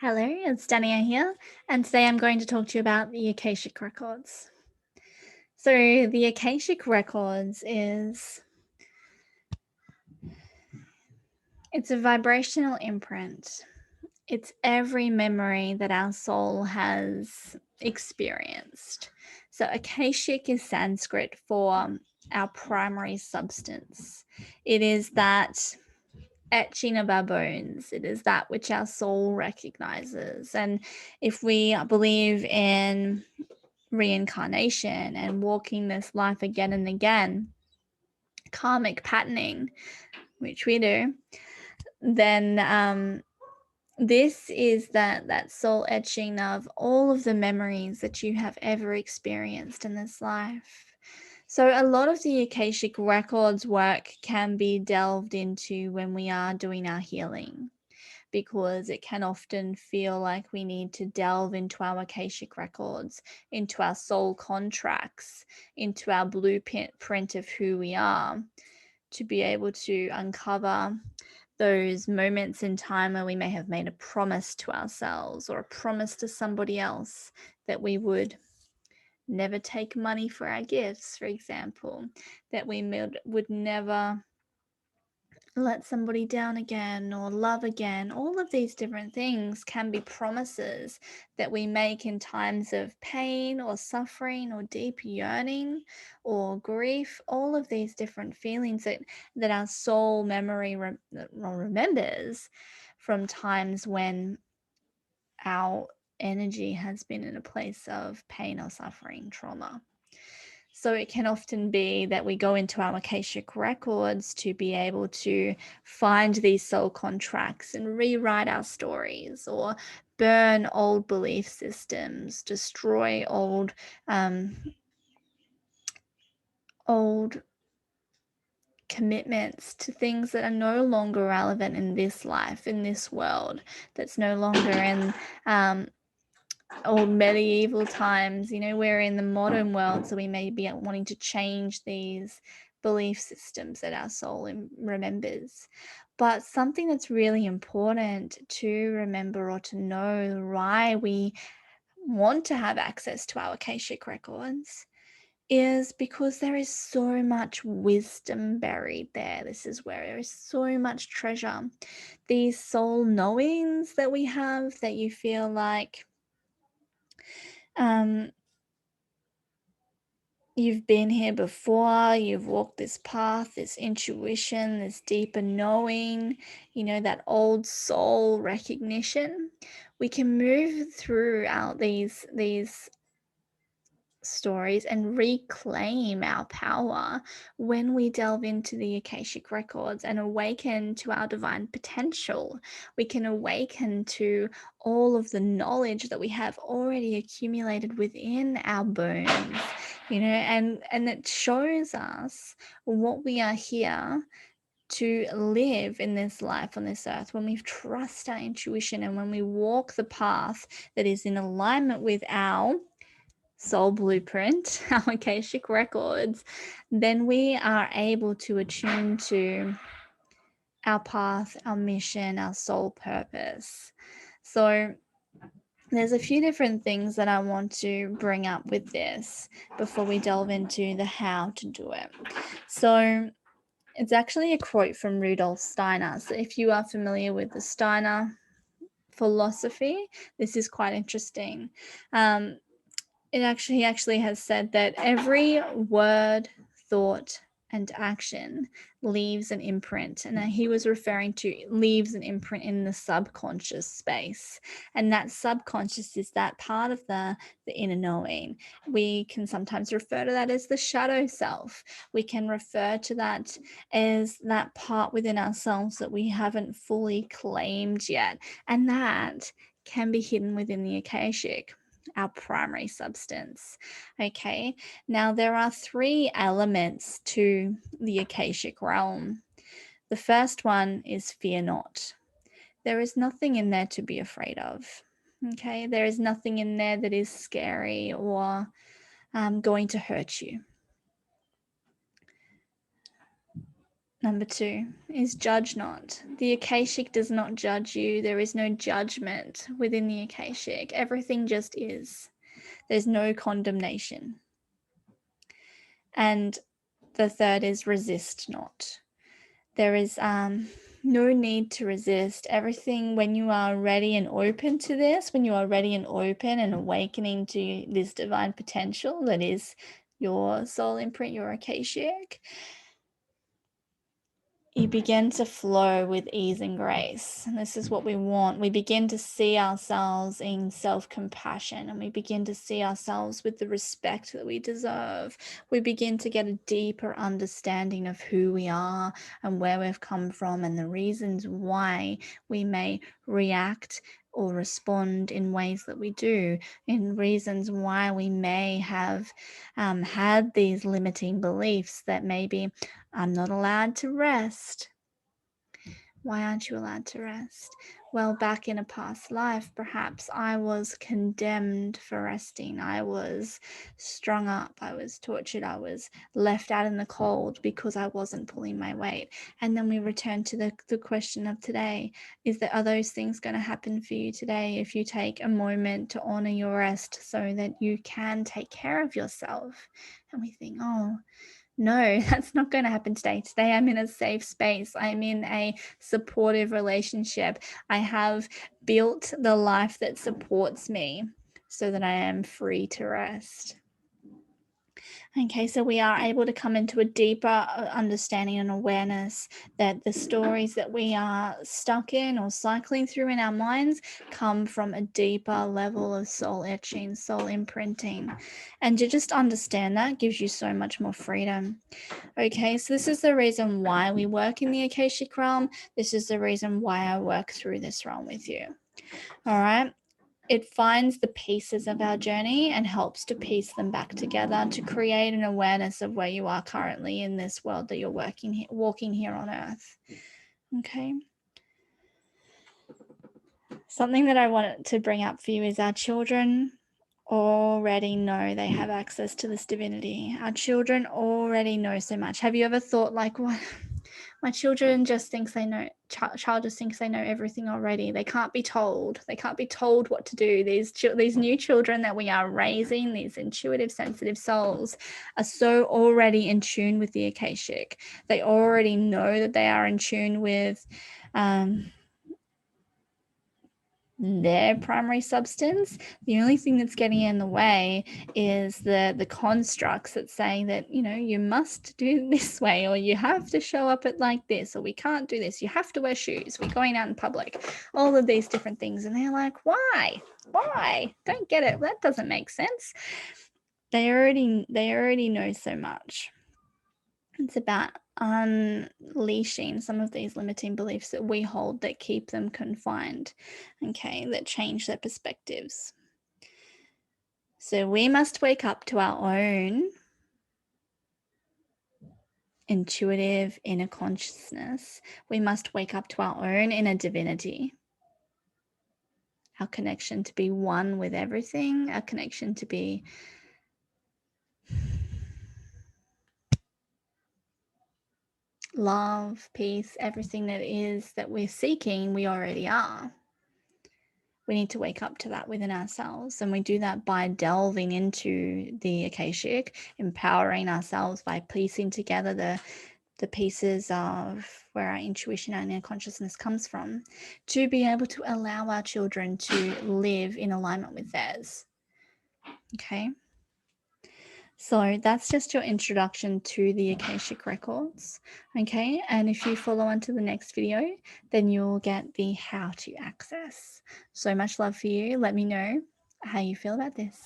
Hello, it's Dania here, and today I'm going to talk to you about the Akashic Records. So, the Akashic Records it's a vibrational imprint. It's every memory that our soul has experienced. So, Akashic is Sanskrit for our primary substance. It is that etching of our bones. It is that which our soul recognizes. And if we believe in reincarnation and walking this life again and again, karmic patterning, which we do, then this is that soul etching of all of the memories that you have ever experienced in this life. So a lot of the Akashic Records work can be delved into when we are doing our healing, because it can often feel like we need to delve into our Akashic records, into our soul contracts, into our blueprint of who we are, to be able to uncover those moments in time where we may have made a promise to ourselves or a promise to somebody else that we would never take money for our gifts, for example, that we would never let somebody down again or love again. All of these different things can be promises that we make in times of pain or suffering or deep yearning or grief. All of these different feelings that our soul memory remembers from times when our energy has been in a place of pain or suffering, trauma. So it can often be that we go into our Akashic records to be able to find these soul contracts and rewrite our stories, or burn old belief systems, destroy old commitments to things that are no longer relevant in this life, in this world, that's no longer in old medieval times. We're in the modern world, so we may be wanting to change these belief systems that our soul remembers. But something that's really important to remember or to know why we want to have access to our Akashic records is because there is so much wisdom buried there. This is where there is so much treasure. These soul knowings that we have, that you feel like um, you've been here before, you've walked this path, this intuition, this deeper knowing, that old soul recognition. We can move throughout these stories and reclaim our power when we delve into the Akashic records and awaken to our divine potential. We can awaken to all of the knowledge that we have already accumulated within our bones, and it shows us what we are here to live in this life on this earth. When we trust our intuition and when we walk the path that is in alignment with our soul blueprint, our Akashic records, then we are able to attune to our path, our mission, our soul purpose. So there's a few different things that I want to bring up with this before we delve into the how to do it. So it's actually a quote from Rudolf Steiner. So if you are familiar with the Steiner philosophy, this is quite interesting. He actually has said that every word, thought, and action leaves an imprint. And he was referring to leaves an imprint in the subconscious space. And that subconscious is that part of the inner knowing. We can sometimes refer to that as the shadow self. We can refer to that as that part within ourselves that we haven't fully claimed yet. And that can be hidden within the Akashic, our primary substance. Okay, now there are three elements to the Akashic realm. The first one is fear not. There is nothing in there to be afraid of. Okay, there is nothing in there that is scary or going to hurt you. Number 2 is judge not. The Akashic does not judge you. There is no judgment within the Akashic. Everything just is. There's no condemnation. And the third is resist not. There is no need to resist. Everything, when you are ready and open to this, when you are ready and open and awakening to this divine potential that is your soul imprint, your Akashic, you begin to flow with ease and grace. And this is what we want. We begin to see ourselves in self-compassion, and we begin to see ourselves with the respect that we deserve. We begin to get a deeper understanding of who we are and where we've come from, and the reasons why we may react or respond in ways that we do, in reasons why we may have had these limiting beliefs that maybe I'm not allowed to rest. Why aren't you allowed to rest? Well, back in a past life, perhaps I was condemned for resting. I was strung up. I was tortured. I was left out in the cold because I wasn't pulling my weight. And then we return to the question of today. Are those things going to happen for you today if you take a moment to honor your rest so that you can take care of yourself? And we think, oh, no, that's not going to happen today. Today, I'm in a safe space. I'm in a supportive relationship. I have built the life that supports me so that I am free to rest. Okay, so we are able to come into a deeper understanding and awareness that the stories that we are stuck in or cycling through in our minds come from a deeper level of soul etching, soul imprinting. And to just understand that gives you so much more freedom. Okay, so this is the reason why we work in the Akashic realm. This is the reason why I work through this realm with you. All right. It finds the pieces of our journey and helps to piece them back together to create an awareness of where you are currently in this world that you're walking here on earth. Okay. Something that I wanted to bring up for you is our children already know they have access to this divinity. Our children already know so much. Have you ever thought, like, what? My children just thinks they know, child just thinks they know everything already. They can't be told. They can't be told what to do. These new children that we are raising, these intuitive, sensitive souls, are so already in tune with the Akashic. They already know that they are in tune with their primary substance. The only thing that's getting in the way is the constructs that say that, you know, you must do this way, or you have to show up at like this, or we can't do this, you have to wear shoes, we're going out in public, all of these different things. And they're like, why don't get it, that doesn't make sense. They already know so much. It's about unleashing some of these limiting beliefs that we hold that keep them confined, okay, that change their perspectives. So we must wake up to our own intuitive inner consciousness. We must wake up to our own inner divinity, our connection to be one with everything, our connection to be love, peace, everything that is that we're seeking, we already are. We need to wake up to that within ourselves. And we do that by delving into the Akashic, empowering ourselves by piecing together the pieces of where our intuition and inner consciousness comes from, to be able to allow our children to live in alignment with theirs. Okay. So that's just your introduction to the Akashic Records. Okay. And if you follow on to the next video, then you'll get the how to access. So much love for you. Let me know how you feel about this.